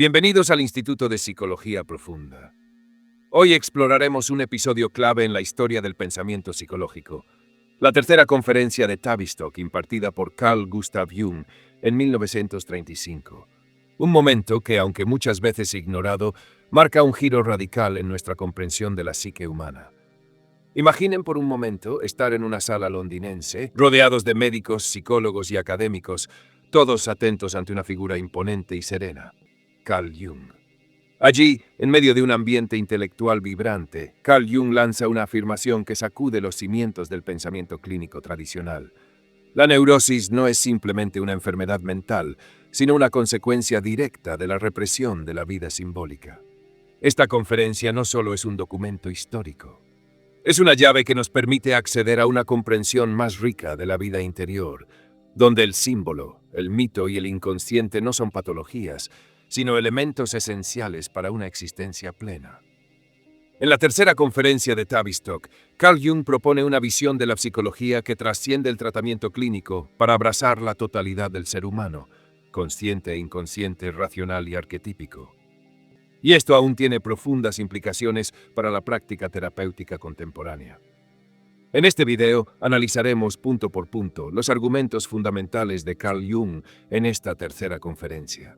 Bienvenidos al Instituto de Psicología Profunda. Hoy exploraremos un episodio clave en la historia del pensamiento psicológico, la tercera conferencia de Tavistock impartida por Carl Gustav Jung en 1935. Un momento que, aunque muchas veces ignorado, marca un giro radical en nuestra comprensión de la psique humana. Imaginen por un momento estar en una sala londinense, rodeados de médicos, psicólogos y académicos, todos atentos ante una figura imponente y serena. Carl Jung. Allí, en medio de un ambiente intelectual vibrante, Carl Jung lanza una afirmación que sacude los cimientos del pensamiento clínico tradicional. La neurosis no es simplemente una enfermedad mental, sino una consecuencia directa de la represión de la vida simbólica. Esta conferencia no solo es un documento histórico, es una llave que nos permite acceder a una comprensión más rica de la vida interior, donde el símbolo, el mito y el inconsciente no son patologías, sino elementos esenciales para una existencia plena. En la tercera conferencia de Tavistock, Carl Jung propone una visión de la psicología que trasciende el tratamiento clínico para abrazar la totalidad del ser humano, consciente e inconsciente, racional y arquetípico. Y esto aún tiene profundas implicaciones para la práctica terapéutica contemporánea. En este video analizaremos punto por punto los argumentos fundamentales de Carl Jung en esta tercera conferencia.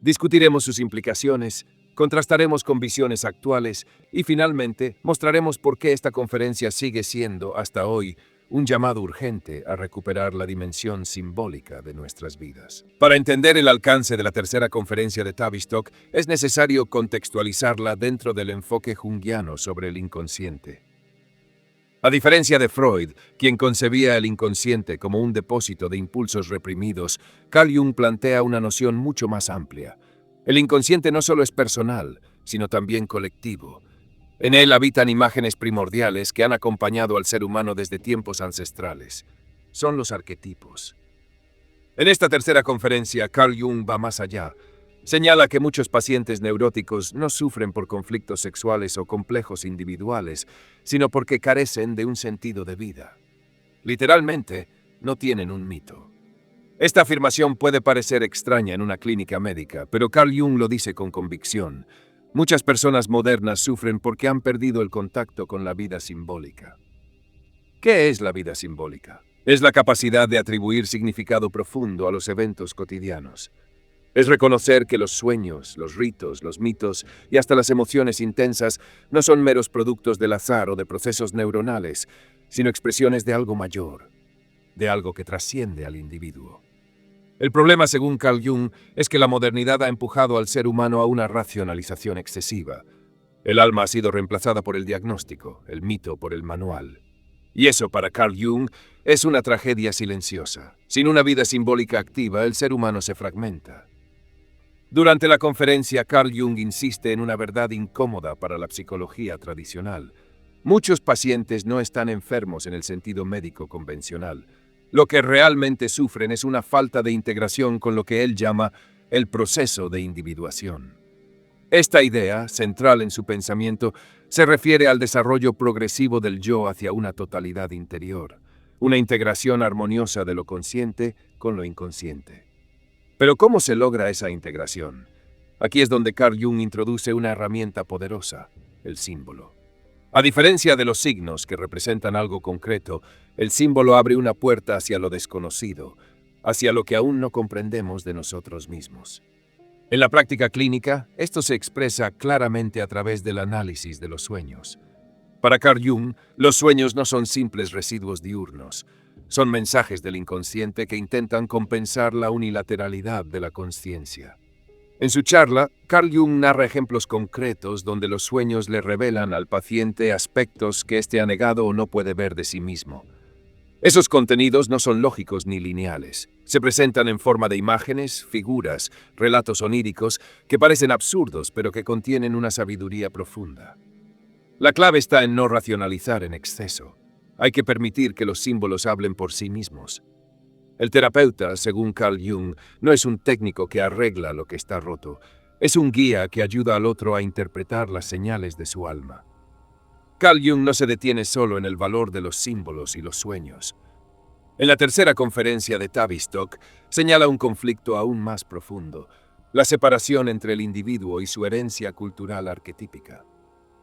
Discutiremos sus implicaciones, contrastaremos con visiones actuales y finalmente mostraremos por qué esta conferencia sigue siendo, hasta hoy, un llamado urgente a recuperar la dimensión simbólica de nuestras vidas. Para entender el alcance de la tercera conferencia de Tavistock, es necesario contextualizarla dentro del enfoque junguiano sobre el inconsciente. A diferencia de Freud, quien concebía el inconsciente como un depósito de impulsos reprimidos, Carl Jung plantea una noción mucho más amplia. El inconsciente no solo es personal, sino también colectivo. En él habitan imágenes primordiales que han acompañado al ser humano desde tiempos ancestrales. Son los arquetipos. En esta tercera conferencia, Carl Jung va más allá. Señala que muchos pacientes neuróticos no sufren por conflictos sexuales o complejos individuales, sino porque carecen de un sentido de vida. Literalmente, no tienen un mito. Esta afirmación puede parecer extraña en una clínica médica, pero Carl Jung lo dice con convicción. Muchas personas modernas sufren porque han perdido el contacto con la vida simbólica. ¿Qué es la vida simbólica? Es la capacidad de atribuir significado profundo a los eventos cotidianos. Es reconocer que los sueños, los ritos, los mitos y hasta las emociones intensas no son meros productos del azar o de procesos neuronales, sino expresiones de algo mayor, de algo que trasciende al individuo. El problema, según Carl Jung, es que la modernidad ha empujado al ser humano a una racionalización excesiva. El alma ha sido reemplazada por el diagnóstico, el mito por el manual. Y eso, para Carl Jung, es una tragedia silenciosa. Sin una vida simbólica activa, el ser humano se fragmenta. Durante la conferencia, Carl Jung insiste en una verdad incómoda para la psicología tradicional. Muchos pacientes no están enfermos en el sentido médico convencional. Lo que realmente sufren es una falta de integración con lo que él llama el proceso de individuación. Esta idea, central en su pensamiento, se refiere al desarrollo progresivo del yo hacia una totalidad interior, una integración armoniosa de lo consciente con lo inconsciente. Pero ¿cómo se logra esa integración? Aquí es donde Carl Jung introduce una herramienta poderosa, el símbolo. A diferencia de los signos que representan algo concreto, el símbolo abre una puerta hacia lo desconocido, hacia lo que aún no comprendemos de nosotros mismos. En la práctica clínica, esto se expresa claramente a través del análisis de los sueños. Para Carl Jung, los sueños no son simples residuos diurnos. Son mensajes del inconsciente que intentan compensar la unilateralidad de la consciencia. En su charla, Carl Jung narra ejemplos concretos donde los sueños le revelan al paciente aspectos que éste ha negado o no puede ver de sí mismo. Esos contenidos no son lógicos ni lineales. Se presentan en forma de imágenes, figuras, relatos oníricos que parecen absurdos pero que contienen una sabiduría profunda. La clave está en no racionalizar en exceso. Hay que permitir que los símbolos hablen por sí mismos. El terapeuta, según Carl Jung, no es un técnico que arregla lo que está roto. Es un guía que ayuda al otro a interpretar las señales de su alma. Carl Jung no se detiene solo en el valor de los símbolos y los sueños. En la tercera conferencia de Tavistock, señala un conflicto aún más profundo. la separación entre el individuo y su herencia cultural arquetípica.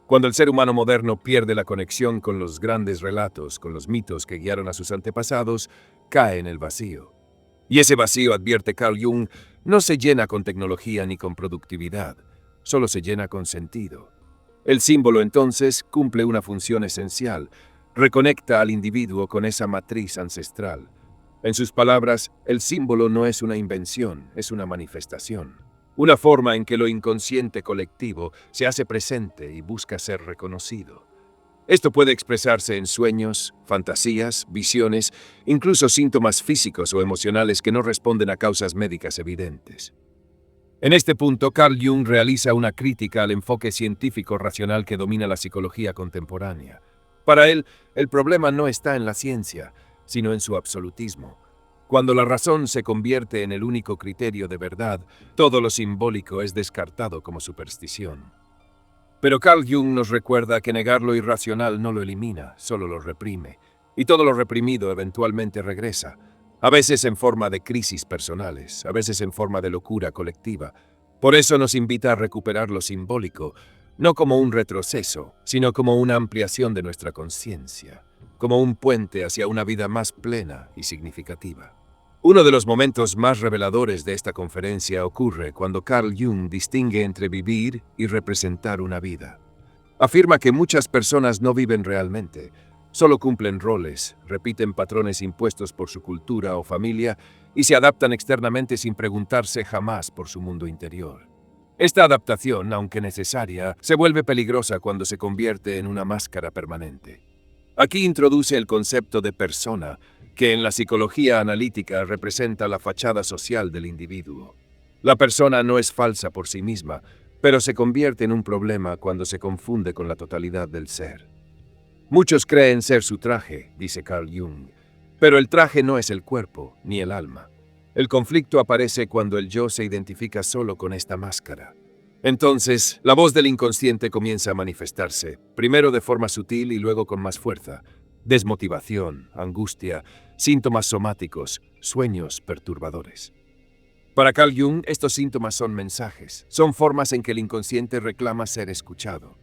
Cuando el ser humano moderno pierde la conexión con los grandes relatos, con los mitos que guiaron a sus antepasados, cae en el vacío. Y ese vacío, advierte Carl Jung, no se llena con tecnología ni con productividad, solo se llena con sentido. El símbolo, entonces, cumple una función esencial, reconecta al individuo con esa matriz ancestral. En sus palabras, el símbolo no es una invención, es una manifestación. Una forma en que lo inconsciente colectivo se hace presente y busca ser reconocido. Esto puede expresarse en sueños, fantasías, visiones, incluso síntomas físicos o emocionales que no responden a causas médicas evidentes. En este punto, Carl Jung realiza una crítica al enfoque científico-racional que domina la psicología contemporánea. Para él, el problema no está en la ciencia, sino en su absolutismo. Cuando la razón se convierte en el único criterio de verdad, todo lo simbólico es descartado como superstición. Pero Carl Jung nos recuerda que negar lo irracional no lo elimina, solo lo reprime, y todo lo reprimido eventualmente regresa, a veces en forma de crisis personales, a veces en forma de locura colectiva. Por eso nos invita a recuperar lo simbólico, no como un retroceso, sino como una ampliación de nuestra conciencia, como un puente hacia una vida más plena y significativa. Uno de los momentos más reveladores de esta conferencia ocurre cuando Carl Jung distingue entre vivir y representar una vida. Afirma que muchas personas no viven realmente, solo cumplen roles, repiten patrones impuestos por su cultura o familia y se adaptan externamente sin preguntarse jamás por su mundo interior. Esta adaptación, aunque necesaria, se vuelve peligrosa cuando se convierte en una máscara permanente. Aquí introduce el concepto de persona, que en la psicología analítica representa la fachada social del individuo. La persona no es falsa por sí misma, pero se convierte en un problema cuando se confunde con la totalidad del ser. Muchos creen ser su traje, dice Carl Jung, pero el traje no es el cuerpo ni el alma. El conflicto aparece cuando el yo se identifica solo con esta máscara. Entonces, la voz del inconsciente comienza a manifestarse, primero de forma sutil y luego con más fuerza. Desmotivación, angustia, síntomas somáticos, sueños perturbadores. Para Carl Jung, estos síntomas son mensajes, son formas en que el inconsciente reclama ser escuchado.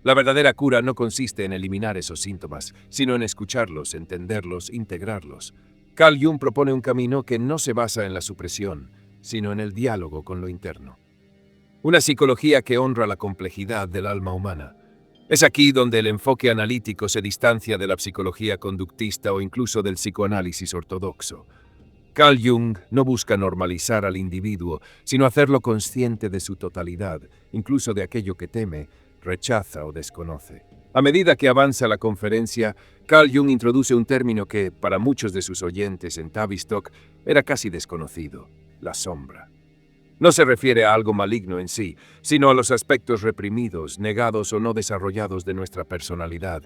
La verdadera cura no consiste en eliminar esos síntomas, sino en escucharlos, entenderlos, integrarlos. Carl Jung propone un camino que no se basa en la supresión, sino en el diálogo con lo interno. Una psicología que honra la complejidad del alma humana. Es aquí donde el enfoque analítico se distancia de la psicología conductista o incluso del psicoanálisis ortodoxo. Carl Jung no busca normalizar al individuo, sino hacerlo consciente de su totalidad, incluso de aquello que teme, rechaza o desconoce. A medida que avanza la conferencia, Carl Jung introduce un término que, para muchos de sus oyentes en Tavistock, era casi desconocido: la sombra. No se refiere a algo maligno en sí, sino a los aspectos reprimidos, negados o no desarrollados de nuestra personalidad.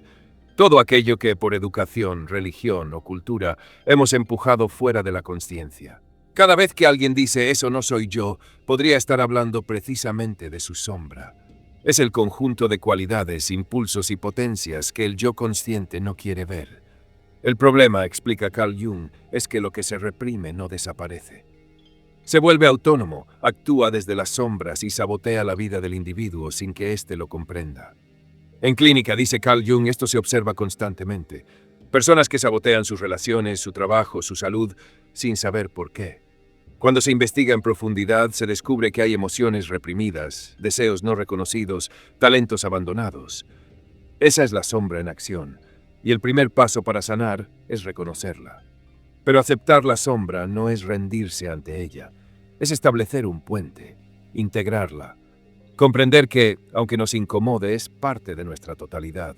Todo aquello que por educación, religión o cultura hemos empujado fuera de la consciencia. Cada vez que alguien dice "eso no soy yo", podría estar hablando precisamente de su sombra. Es el conjunto de cualidades, impulsos y potencias que el yo consciente no quiere ver. El problema, explica Carl Jung, es que lo que se reprime no desaparece. Se vuelve autónomo, actúa desde las sombras y sabotea la vida del individuo sin que éste lo comprenda. En clínica, dice Carl Jung, esto se observa constantemente. Personas que sabotean sus relaciones, su trabajo, su salud, sin saber por qué. Cuando se investiga en profundidad, se descubre que hay emociones reprimidas, deseos no reconocidos, talentos abandonados. Esa es la sombra en acción, y el primer paso para sanar es reconocerla. Pero aceptar la sombra no es rendirse ante ella, es establecer un puente, integrarla, comprender que, aunque nos incomode, es parte de nuestra totalidad.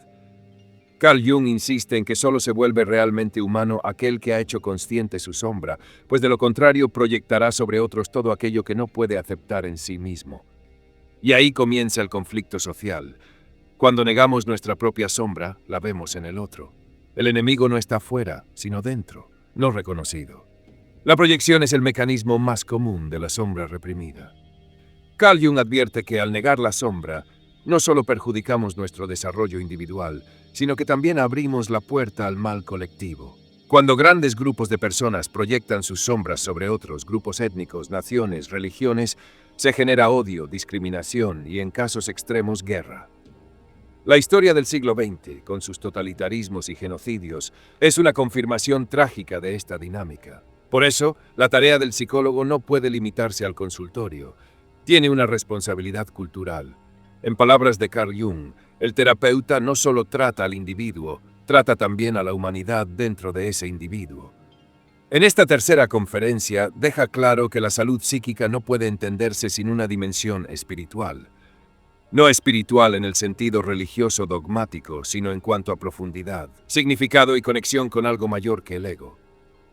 Carl Jung insiste en que solo se vuelve realmente humano aquel que ha hecho consciente su sombra, pues de lo contrario proyectará sobre otros todo aquello que no puede aceptar en sí mismo. Y ahí comienza el conflicto social. Cuando negamos nuestra propia sombra, la vemos en el otro. El enemigo no está fuera, sino dentro, no reconocido. La proyección es el mecanismo más común de la sombra reprimida. Carl Jung advierte que al negar la sombra, no solo perjudicamos nuestro desarrollo individual, sino que también abrimos la puerta al mal colectivo. Cuando grandes grupos de personas proyectan sus sombras sobre otros grupos étnicos, naciones, religiones, Se genera odio, discriminación y, en casos extremos, guerra. La historia del siglo XX, con sus totalitarismos y genocidios, es una confirmación trágica de esta dinámica. Por eso, la tarea del psicólogo no puede limitarse al consultorio. Tiene una responsabilidad cultural. En palabras de Carl Jung, el terapeuta no solo trata al individuo, trata también a la humanidad dentro de ese individuo. En esta tercera conferencia deja claro que la salud psíquica no puede entenderse sin una dimensión espiritual. No espiritual en el sentido religioso dogmático, sino en cuanto a profundidad, significado y conexión con algo mayor que el ego.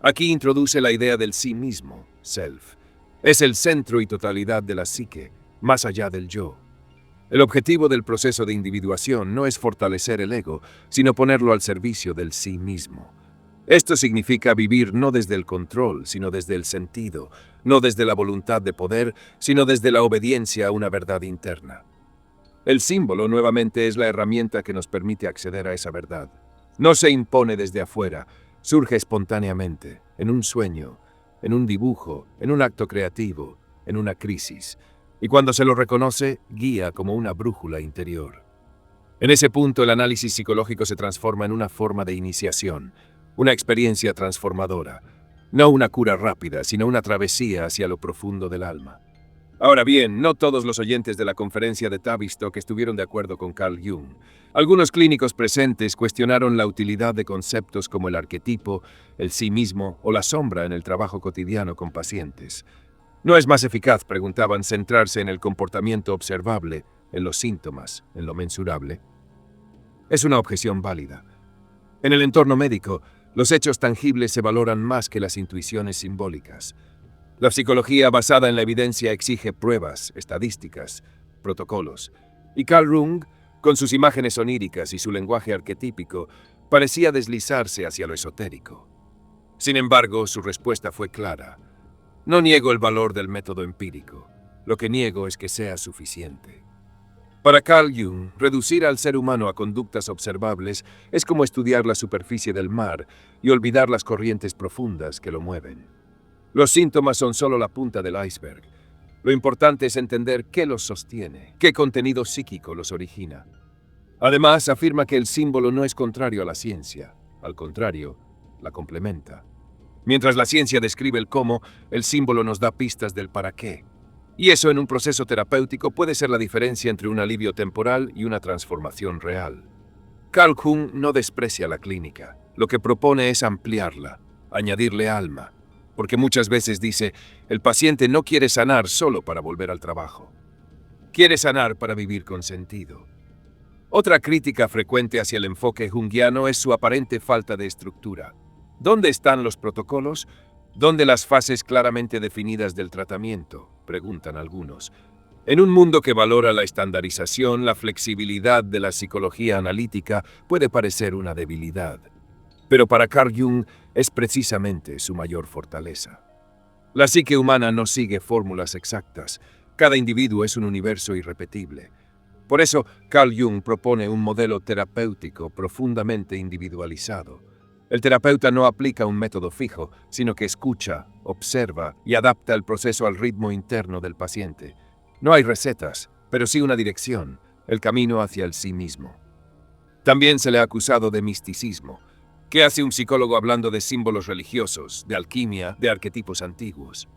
Aquí introduce la idea del sí mismo, self. Es el centro y totalidad de la psique, más allá del yo. El objetivo del proceso de individuación no es fortalecer el ego, sino ponerlo al servicio del sí mismo. Esto significa vivir no desde el control, sino desde el sentido, no desde la voluntad de poder, sino desde la obediencia a una verdad interna. El símbolo, nuevamente, es la herramienta que nos permite acceder a esa verdad. No se impone desde afuera, surge espontáneamente, en un sueño, en un dibujo, en un acto creativo, en una crisis. Y cuando se lo reconoce, guía como una brújula interior. En ese punto, el análisis psicológico se transforma en una forma de iniciación, una experiencia transformadora. No una cura rápida, sino una travesía hacia lo profundo del alma. Ahora bien, no todos los oyentes de la conferencia de Tavistock estuvieron de acuerdo con Carl Jung. Algunos clínicos presentes cuestionaron la utilidad de conceptos como el arquetipo, el sí mismo o la sombra en el trabajo cotidiano con pacientes. ¿No es más eficaz, preguntaban, centrarse en el comportamiento observable, en los síntomas, en lo mensurable? Es una objeción válida. En el entorno médico, los hechos tangibles se valoran más que las intuiciones simbólicas. La psicología basada en la evidencia exige pruebas, estadísticas, protocolos. Y Carl Jung, con sus imágenes oníricas y su lenguaje arquetípico, parecía deslizarse hacia lo esotérico. Sin embargo, su respuesta fue clara. No niego el valor del método empírico. Lo que niego es que sea suficiente. Para Carl Jung, reducir al ser humano a conductas observables es como estudiar la superficie del mar y olvidar las corrientes profundas que lo mueven. Los síntomas son solo la punta del iceberg. Lo importante es entender qué los sostiene, qué contenido psíquico los origina. Además, afirma que el símbolo no es contrario a la ciencia. Al contrario, la complementa. Mientras la ciencia describe el cómo, el símbolo nos da pistas del para qué. Y eso en un proceso terapéutico puede ser la diferencia entre un alivio temporal y una transformación real. Carl Jung no desprecia la clínica. Lo que propone es ampliarla, añadirle alma. Porque muchas veces dice, el paciente no quiere sanar solo para volver al trabajo. Quiere sanar para vivir con sentido. Otra crítica frecuente hacia el enfoque junguiano es su aparente falta de estructura. ¿Dónde están los protocolos? ¿Dónde las fases claramente definidas del tratamiento?, preguntan algunos. En un mundo que valora la estandarización, la flexibilidad de la psicología analítica puede parecer una debilidad. Pero para Carl Jung es precisamente su mayor fortaleza. La psique humana no sigue fórmulas exactas. Cada individuo es un universo irrepetible. Por eso, Carl Jung propone un modelo terapéutico profundamente individualizado. El terapeuta no aplica un método fijo, sino que escucha, observa y adapta el proceso al ritmo interno del paciente. No hay recetas, pero sí una dirección, el camino hacia el sí mismo. También se le ha acusado de misticismo. ¿Qué hace un psicólogo hablando de símbolos religiosos, de alquimia, de arquetipos antiguos?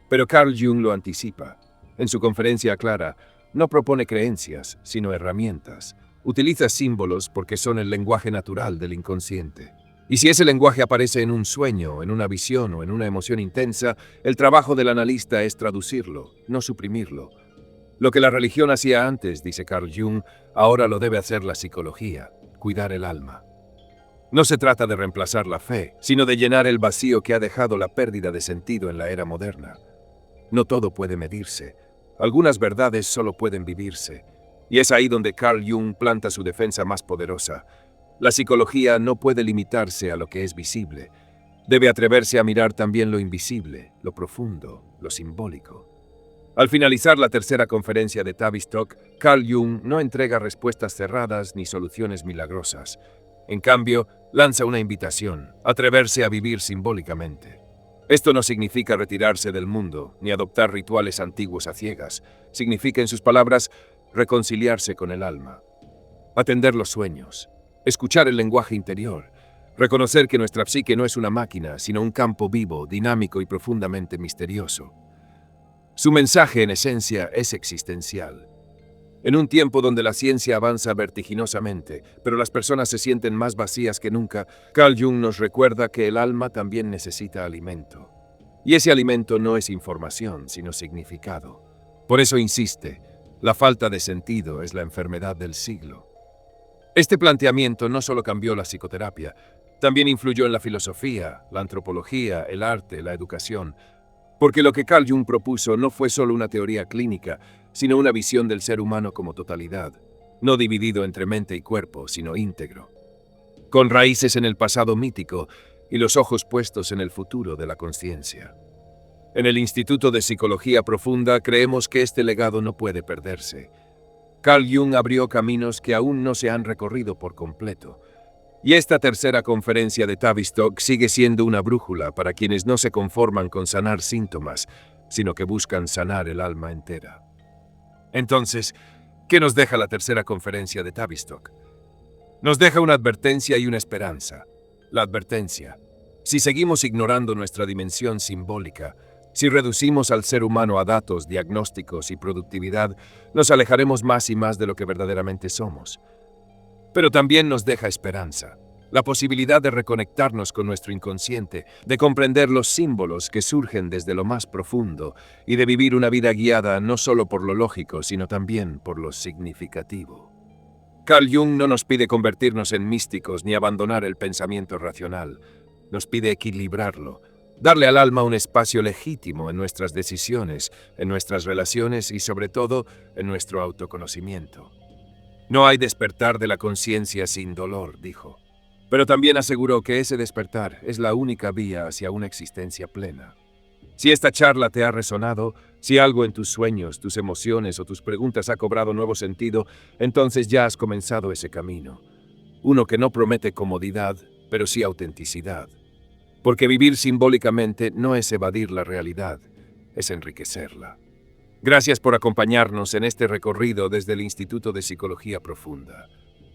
Pero Carl Jung lo anticipa. En su conferencia aclara, no propone creencias, sino herramientas. Utiliza símbolos porque son el lenguaje natural del inconsciente. Y si ese lenguaje aparece en un sueño, en una visión o en una emoción intensa, el trabajo del analista es traducirlo, no suprimirlo. Lo que la religión hacía antes, dice Carl Jung, ahora lo debe hacer la psicología, cuidar el alma. No se trata de reemplazar la fe, sino de llenar el vacío que ha dejado la pérdida de sentido en la era moderna. No todo puede medirse. Algunas verdades solo pueden vivirse. Y es ahí donde Carl Jung planta su defensa más poderosa. La psicología no puede limitarse a lo que es visible. Debe atreverse a mirar también lo invisible, lo profundo, lo simbólico. Al finalizar la tercera conferencia de Tavistock, Carl Jung no entrega respuestas cerradas ni soluciones milagrosas. En cambio, lanza una invitación, atreverse a vivir simbólicamente. Esto no significa retirarse del mundo, ni adoptar rituales antiguos a ciegas. Significa, en sus palabras, reconciliarse con el alma, atender los sueños, escuchar el lenguaje interior, reconocer que nuestra psique no es una máquina, sino un campo vivo, dinámico y profundamente misterioso. Su mensaje, en esencia, es existencial. En un tiempo donde la ciencia avanza vertiginosamente, pero las personas se sienten más vacías que nunca, Carl Jung nos recuerda que el alma también necesita alimento. Y ese alimento no es información, sino significado. Por eso insiste, la falta de sentido es la enfermedad del siglo. Este planteamiento no solo cambió la psicoterapia, también influyó en la filosofía, la antropología, el arte, la educación. Porque lo que Carl Jung propuso no fue solo una teoría clínica, sino una visión del ser humano como totalidad, no dividido entre mente y cuerpo, sino íntegro, con raíces en el pasado mítico y los ojos puestos en el futuro de la conciencia. En el Instituto de Psicología Profunda creemos que este legado no puede perderse. Carl Jung abrió caminos que aún no se han recorrido por completo. Y esta tercera conferencia de Tavistock sigue siendo una brújula para quienes no se conforman con sanar síntomas, sino que buscan sanar el alma entera. Entonces, ¿qué nos deja la tercera conferencia de Tavistock? Nos deja una advertencia y una esperanza. La advertencia: si seguimos ignorando nuestra dimensión simbólica, si reducimos al ser humano a datos, diagnósticos y productividad, nos alejaremos más y más de lo que verdaderamente somos. Pero también nos deja esperanza, la posibilidad de reconectarnos con nuestro inconsciente, de comprender los símbolos que surgen desde lo más profundo y de vivir una vida guiada no solo por lo lógico, sino también por lo significativo. Carl Jung no nos pide convertirnos en místicos ni abandonar el pensamiento racional. Nos pide equilibrarlo, darle al alma un espacio legítimo en nuestras decisiones, en nuestras relaciones y sobre todo en nuestro autoconocimiento. No hay despertar de la conciencia sin dolor, dijo. Pero también aseguró que ese despertar es la única vía hacia una existencia plena. Si esta charla te ha resonado, si algo en tus sueños, tus emociones o tus preguntas ha cobrado nuevo sentido, entonces ya has comenzado ese camino. Uno que no promete comodidad, pero sí autenticidad. Porque vivir simbólicamente no es evadir la realidad, es enriquecerla. Gracias por acompañarnos en este recorrido desde el Instituto de Psicología Profunda.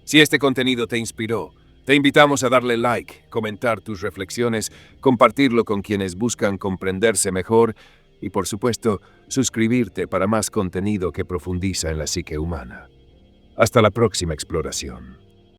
Si este contenido te inspiró, te invitamos a darle like, comentar tus reflexiones, compartirlo con quienes buscan comprenderse mejor y, por supuesto, suscribirte para más contenido que profundiza en la psique humana. Hasta la próxima exploración.